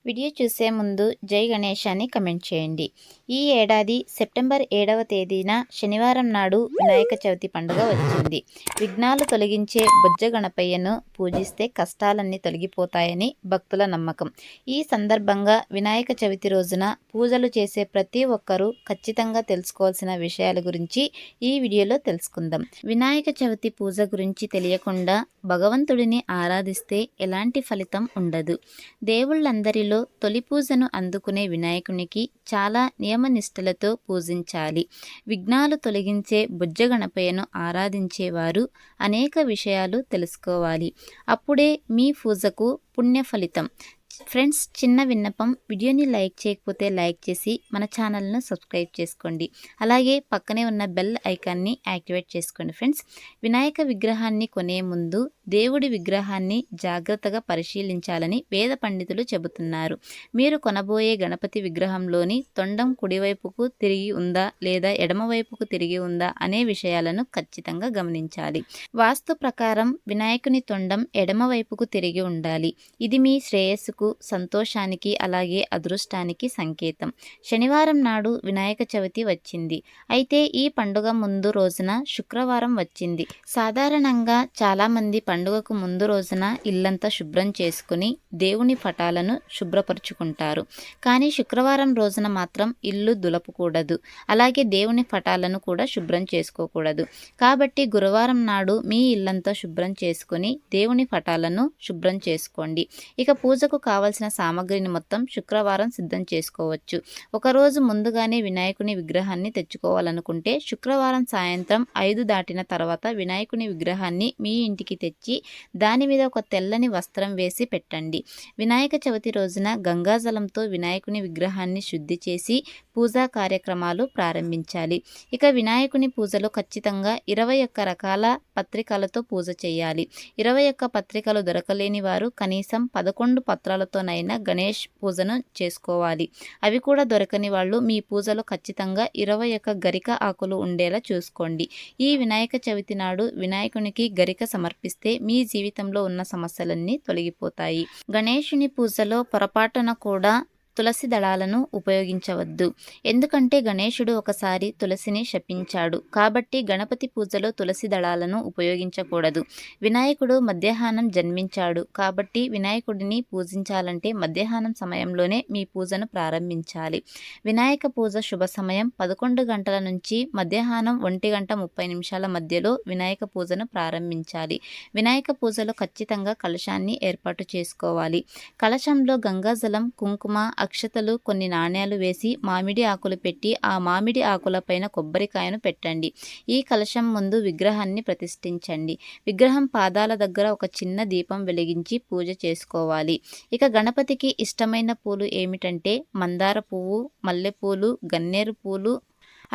Video చూసే ముందు జై గణేష్ అని కమెంట్ చేయండి. ఈ ఏడాది సెప్టెంబర్ 7వ తేదీన శనివారం నాడు వినాయక చవితి పండుగ వచ్చింది. విఘ్నాలు తొలగించే బొజ్జ గణపయ్యను పూజిస్తే కష్టాలన్నీ తొలగిపోతాయని భక్తుల నమ్మకం. ఈ సందర్భంగా వినాయక చవితి రోజున పూజలు చేసే ప్రతి ఒక్కరూ ఖచ్చితంగా తెలుసుకోవాల్సిన విషయాల గురించి ఈ వీడియోలో తెలుసుకుందాం. వినాయక చవితి పూజ గురించి తెలియకుండా భగవంతుడిని ఆరాధిస్తే ఎలాంటి ఫలితం ఉండదు. దేవుళ్ళందరిలో తొలి పూజను అందుకునే వినాయకునికి చాలా నియమనిష్టలతో పూజించాలి. విఘ్నాలు తొలగించే బొజ్జ గణపయ్యను ఆరాధించేవారు అనేక విషయాలు తెలుసుకోవాలి. అప్పుడే మీ పూజకు పుణ్య ఫలితం. ఫ్రెండ్స్, చిన్న విన్నపం, వీడియోని లైక్ చేయకపోతే లైక్ చేసి మన ఛానల్ను సబ్స్క్రైబ్ చేసుకోండి. అలాగే పక్కనే ఉన్న బెల్ ఐకాన్ని యాక్టివేట్ చేసుకోండి. ఫ్రెండ్స్, వినాయక విగ్రహాన్ని కొనే ముందు దేవుడి విగ్రహాన్ని జాగ్రత్తగా పరిశీలించాలని వేద పండితులు చెబుతున్నారు. మీరు కొనబోయే గణపతి విగ్రహంలోని తొండం కుడివైపుకు తిరిగి ఉందా లేదా ఎడమవైపుకు తిరిగి ఉందా అనే విషయాలను ఖచ్చితంగా గమనించాలి. వాస్తు ప్రకారం వినాయకుని తొండం ఎడమవైపుకు తిరిగి ఉండాలి. ఇది మీ శ్రేయస్సుకు, సంతోషానికి, అలాగే అదృష్టానికి సంకేతం. శనివారం నాడు వినాయక చవితి వచ్చింది. అయితే ఈ పండుగ ముందు రోజున శుక్రవారం వచ్చింది. సాధారణంగా చాలామంది పండుగకు ముందు రోజున ఇల్లంతా శుభ్రం చేసుకుని దేవుని పటాలను శుభ్రపరుచుకుంటారు. కానీ శుక్రవారం రోజున మాత్రం ఇల్లు దులపకూడదు, అలాగే దేవుని పటాలను కూడా శుభ్రం చేసుకోకూడదు. కాబట్టి గురువారం నాడు మీ ఇల్లంతా శుభ్రం చేసుకుని దేవుని పటాలను శుభ్రం చేసుకోండి. ఇక పూజకు కావలసిన సామగ్రిని మొత్తం శుక్రవారం సిద్ధం చేసుకోవచ్చు. ఒకరోజు ముందుగానే వినాయకుని విగ్రహాన్ని తెచ్చుకోవాలనుకుంటే శుక్రవారం సాయంత్రం 5 దాటిన తర్వాత వినాయకుని విగ్రహాన్ని మీ ఇంటికి తెచ్చి దాని మీద ఒక తెల్లని వస్త్రం వేసి పెట్టండి. వినాయక చవితి రోజున గంగాజలంతో వినాయకుని విగ్రహాన్ని శుద్ధి చేసి పూజా కార్యక్రమాలు ప్రారంభించాలి. ఇక వినాయకుని పూజలో ఖచ్చితంగా 21 రకాల పత్రికలతో పూజ చేయాలి. 21 పత్రికలు దొరకలేని వారు కనీసం 11 పత్రాలతోనైనా గణేష్ పూజను చేసుకోవాలి. అవి కూడా దొరకని వాళ్ళు మీ పూజలో ఖచ్చితంగా 21 గరిక ఆకులు ఉండేలా చూసుకోండి. ఈ వినాయక చవితి నాడు వినాయకునికి గరిక సమర్పిస్తే మీ జీవితంలో ఉన్న సమస్యలన్నీ తొలగిపోతాయి. గణేశుని పూజలో పొరపాటున కూడా తులసి దళాలను ఉపయోగించవద్దు. ఎందుకంటే గణేశుడు ఒకసారి తులసిని శపించాడు. కాబట్టి గణపతి పూజలో తులసి దళాలను ఉపయోగించకూడదు. వినాయకుడు మధ్యాహ్నం జన్మించాడు. కాబట్టి వినాయకుడిని పూజించాలంటే మధ్యాహ్నం సమయంలోనే మీ పూజను ప్రారంభించాలి. వినాయక పూజ శుభ సమయం 11 గంటల నుంచి మధ్యాహ్నం 1:30 మధ్యలో వినాయక పూజను ప్రారంభించాలి. వినాయక పూజలో ఖచ్చితంగా కలశాన్ని ఏర్పాటు చేసుకోవాలి. కలశంలో గంగాజలం, కుంకుమ, అక్షతలు, కొన్ని నాణ్యాలు వేసి మామిడి ఆకులు పెట్టి ఆ మామిడి ఆకులపైన కొబ్బరికాయను పెట్టండి. ఈ కలశం ముందు విగ్రహాన్ని ప్రతిష్ఠించండి. విగ్రహం పాదాల దగ్గర ఒక చిన్న దీపం వెలిగించి పూజ చేసుకోవాలి. ఇక గణపతికి ఇష్టమైన పూలు ఏమిటంటే మందార పువ్వు, మల్లెపూలు, గన్నేరు పూలు,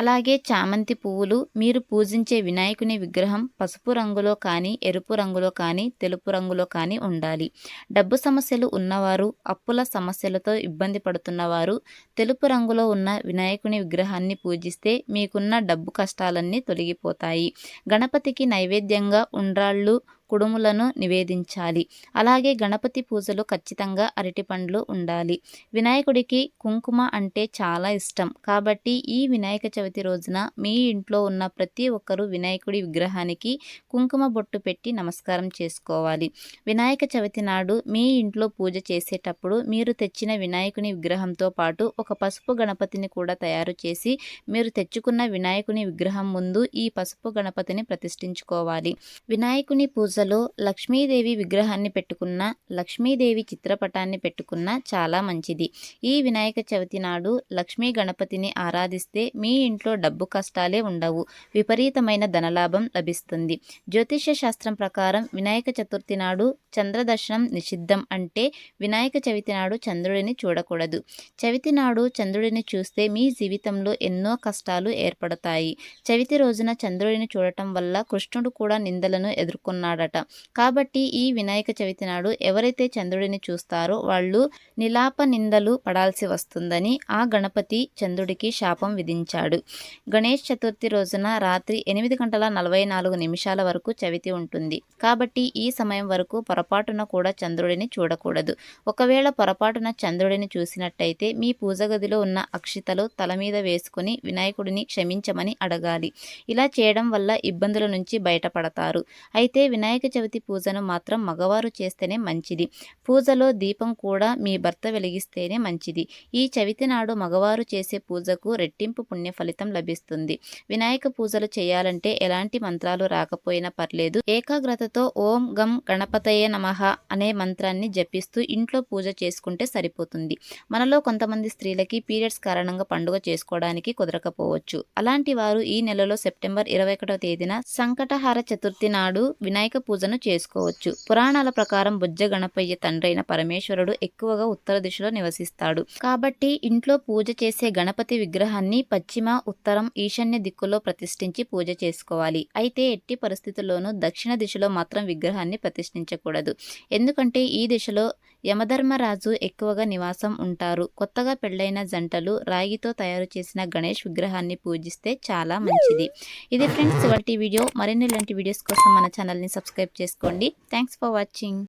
అలాగే చామంతి పువ్వులు. మీరు పూజించే వినాయకుని విగ్రహం పసుపు రంగులో కానీ, ఎరుపు రంగులో కానీ, తెలుపు రంగులో కానీ ఉండాలి. డబ్బు సమస్యలు ఉన్నవారు, అప్పుల సమస్యలతో ఇబ్బంది పడుతున్నవారు తెలుపు రంగులో ఉన్న వినాయకుని విగ్రహాన్ని పూజిస్తే మీకున్న డబ్బు కష్టాలన్నీ తొలగిపోతాయి. గణపతికి నైవేద్యంగా ఉండ్రాళ్ళు, కుడుములను నివేదించాలి. అలాగే గణపతి పూజలో ఖచ్చితంగా అరటిపండ్లు ఉండాలి. వినాయకుడికి కుంకుమ అంటే చాలా ఇష్టం. కాబట్టి ఈ వినాయక చవితి రోజున మీ ఇంట్లో ఉన్న ప్రతి ఒక్కరూ వినాయకుడి విగ్రహానికి కుంకుమ బొట్టు పెట్టి నమస్కారం చేసుకోవాలి. వినాయక చవితి నాడు మీ ఇంట్లో పూజ చేసేటప్పుడు మీరు తెచ్చిన వినాయకుని విగ్రహంతో పాటు ఒక పసుపు గణపతిని కూడా తయారు చేసి మీరు తెచ్చుకున్న వినాయకుని విగ్రహం ముందు ఈ పసుపు గణపతిని ప్రతిష్ఠించుకోవాలి. వినాయకుని పూజలో లక్ష్మీదేవి విగ్రహాన్ని పెట్టుకున్న, లక్ష్మీదేవి చిత్రపటాన్ని పెట్టుకున్న చాలా మంచిది. ఈ వినాయక చవితి నాడు లక్ష్మీ గణపతిని ఆరాధిస్తే మీ ఇంట్లో డబ్బు కష్టాలే ఉండవు, విపరీతమైన ధనలాభం లభిస్తుంది. జ్యోతిష్య శాస్త్రం ప్రకారం వినాయక చతుర్థి నాడు చంద్రదర్శనం నిషిద్ధం. అంటే వినాయక చవితి నాడు చంద్రుడిని చూడకూడదు. చవితి నాడు చంద్రుడిని చూస్తే మీ జీవితంలో ఎన్నో కష్టాలు ఏర్పడతాయి. చవితి రోజున చంద్రుడిని చూడటం వల్ల కృష్ణుడు కూడా నిందలను ఎదుర్కొన్నాడు. చూస్తారట. కాబట్టి ఈ వినాయక చవితి నాడు ఎవరైతే చంద్రుడిని చూస్తారో వాళ్ళు నిలాప నిందలు పడాల్సి వస్తుందని ఆ గణపతి చంద్రుడికి శాపం విధించాడు. గణేష్ చతుర్థి రోజున రాత్రి 8:44 వరకు చవితి ఉంటుంది. కాబట్టి ఈ సమయం వరకు పొరపాటున కూడా చంద్రుడిని చూడకూడదు. ఒకవేళ పొరపాటున చంద్రుడిని చూసినట్టయితే మీ పూజ గదిలో ఉన్న అక్షితలు తల మీద వేసుకుని వినాయకుడిని క్షమించమని అడగాలి. ఇలా చేయడం వల్ల ఇబ్బందుల నుంచి బయటపడతారు. అయితే వినాయక చవితి పూజను మాత్రం మగవారు చేస్తేనే మంచిది. పూజలో దీపం కూడా మీ భర్త వెలిగిస్తేనే మంచిది. ఈ చవితి నాడు మగవారు చేసే పూజకు రెట్టింపు పుణ్య ఫలితం లభిస్తుంది. వినాయక పూజలు చేయాలంటే ఎలాంటి మంత్రాలు రాకపోయినా పర్లేదు, ఏకాగ్రతతో ఓం గం గణపతయే నమః అనే మంత్రాన్ని జపిస్తూ ఇంట్లో పూజ చేసుకుంటే సరిపోతుంది. మనలో కొంతమంది స్త్రీలకి పీరియడ్స్ కారణంగా పండుగ చేసుకోవడానికి కుదరకపోవచ్చు. అలాంటి వారు ఈ నెలలో సెప్టెంబర్ 21వ తేదీన సంకటహార చతుర్థి నాడు వినాయక పూజను చేసుకోవచ్చు. పురాణాల ప్రకారం బొజ్జ గణపయ్య తండ్రైన పరమేశ్వరుడు ఎక్కువగా ఉత్తర దిశలో నివసిస్తాడు. కాబట్టి ఇంట్లో పూజ చేసే గణపతి విగ్రహాన్ని పశ్చిమ, ఉత్తరం, ఈశాన్య దిక్కులో ప్రతిష్ఠించి పూజ చేసుకోవాలి. అయితే ఎట్టి పరిస్థితుల్లోనూ దక్షిణ దిశలో మాత్రం విగ్రహాన్ని ప్రతిష్ఠించకూడదు. ఎందుకంటే ఈ దిశలో యమధర్మరాజు ఎక్కువగా నివాసం ఉంటారు. కొత్తగా పెళ్లైన జంటలు రాగితో తయారు చేసిన గణేష్ విగ్రహాన్ని పూజిస్తే చాలా మంచిది. ఇది ఫ్రెండ్స్ ఇవాల్టి వీడియో. మరిన్ని ఇలాంటి వీడియోస్ కోసం మన ఛానల్ని సబ్స్క్రైబ్ చేసుకోండి. Thanks for watching.